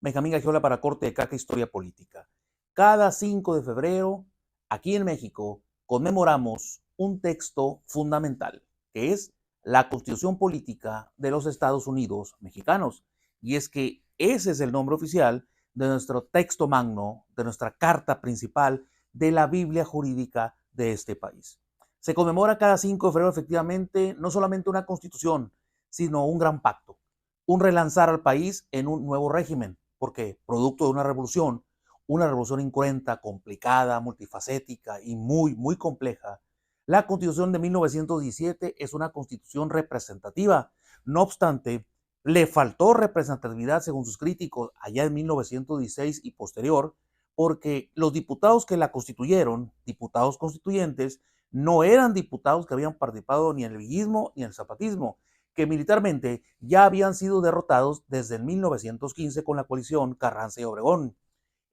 Benjamín Gagiola para Corte de Caja Historia Política. Cada 5 de febrero, aquí en México, conmemoramos un texto fundamental, que es la Constitución Política de los Estados Unidos Mexicanos. Y es que ese es el nombre oficial de nuestro texto magno, de nuestra carta principal de la Biblia jurídica de este país. Se conmemora cada 5 de febrero efectivamente no solamente una constitución, sino un gran pacto, un relanzar al país en un nuevo régimen, porque producto de una revolución incruenta, complicada, multifacética y muy compleja, la Constitución de 1917 es una constitución representativa. No obstante, le faltó representatividad según sus críticos allá en 1916 y posterior, porque los diputados que la constituyeron, diputados constituyentes, no eran diputados que habían participado ni en el villismo ni en el zapatismo, que militarmente ya habían sido derrotados desde el 1915 con la coalición Carranza y Obregón.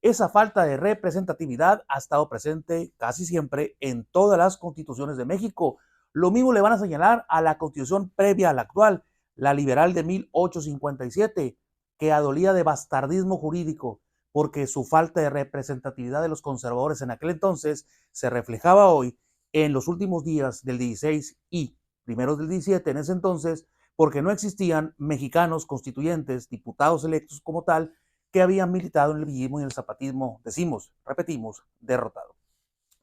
Esa falta de representatividad ha estado presente casi siempre en todas las constituciones de México. Lo mismo le van a señalar a la constitución previa a la actual, la liberal de 1857, que adolía de bastardismo jurídico, porque su falta de representatividad de los conservadores en aquel entonces se reflejaba hoy en los últimos días del 16 y primeros del 17 en ese entonces, porque no existían mexicanos constituyentes, diputados electos como tal, que habían militado en el villismo y en el zapatismo, repetimos, derrotado.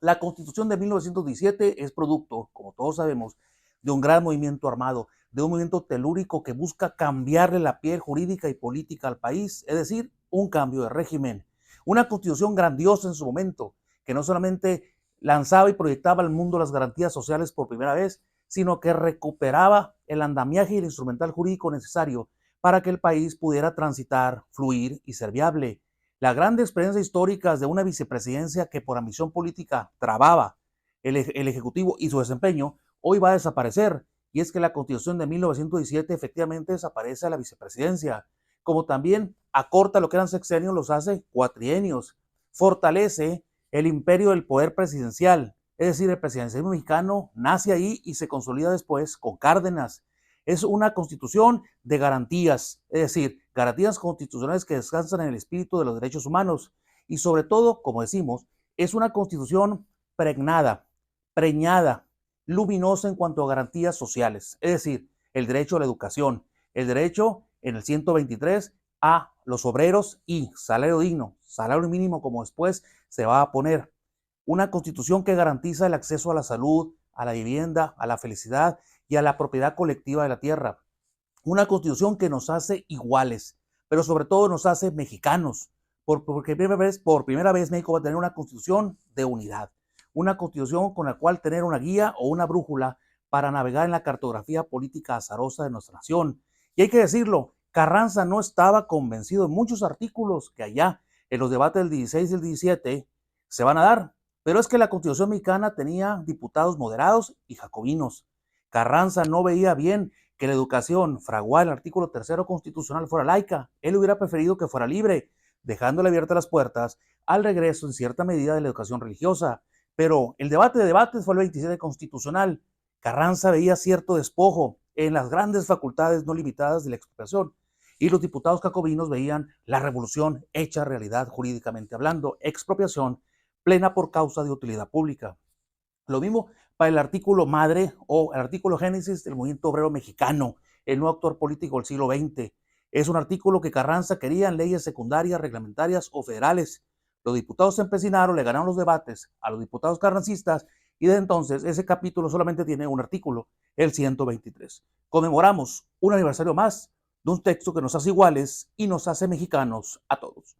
La Constitución de 1917 es producto, como todos sabemos, de un gran movimiento armado, de un movimiento telúrico que busca cambiarle la piel jurídica y política al país, es decir, un cambio de régimen. Una Constitución grandiosa en su momento, que no solamente lanzaba y proyectaba al mundo las garantías sociales por primera vez, sino que recuperaba el andamiaje y el instrumental jurídico necesario para que el país pudiera transitar, fluir y ser viable. Las grandes experiencias históricas de una vicepresidencia que por ambición política trababa el Ejecutivo y su desempeño, hoy va a desaparecer. Y es que la Constitución de 1917 efectivamente desaparece a la vicepresidencia, como también acorta lo que eran sexenios, los hace cuatrienios, fortalece el imperio del poder presidencial, es decir, el presidencialismo mexicano nace ahí y se consolida después con Cárdenas. Es una constitución de garantías, es decir, garantías constitucionales que descansan en el espíritu de los derechos humanos y sobre todo, como decimos, es una constitución preñada, luminosa en cuanto a garantías sociales, es decir, el derecho a la educación, el derecho en el 123 a los obreros y salario digno, salario mínimo como después se va a poner. Una constitución que garantiza el acceso a la salud, a la vivienda, a la felicidad y a la propiedad colectiva de la tierra. Una constitución que nos hace iguales, pero sobre todo nos hace mexicanos, porque por primera vez México va a tener una constitución de unidad, una constitución con la cual tener una guía o una brújula para navegar en la cartografía política azarosa de nuestra nación. Y hay que decirlo, Carranza no estaba convencido en muchos artículos que allá en los debates del 16 y el 17 se van a dar, pero es que la Constitución mexicana tenía diputados moderados y jacobinos. Carranza no veía bien que la educación fraguada en el artículo 3 constitucional fuera laica. Él hubiera preferido que fuera libre, dejándole abiertas las puertas al regreso en cierta medida de la educación religiosa. Pero el debate de debates fue el 27 constitucional. Carranza veía cierto despojo en las grandes facultades no limitadas de la expropiación. Y los diputados jacobinos veían la revolución hecha realidad jurídicamente hablando, expropiación plena por causa de utilidad pública. Lo mismo para el artículo madre o el artículo génesis del movimiento obrero mexicano, el nuevo actor político del siglo XX. Es un artículo que Carranza quería en leyes secundarias, reglamentarias o federales. Los diputados se empecinaron, le ganaron los debates a los diputados carrancistas y desde entonces ese capítulo solamente tiene un artículo, el 123. Conmemoramos un aniversario más de un texto que nos hace iguales y nos hace mexicanos a todos.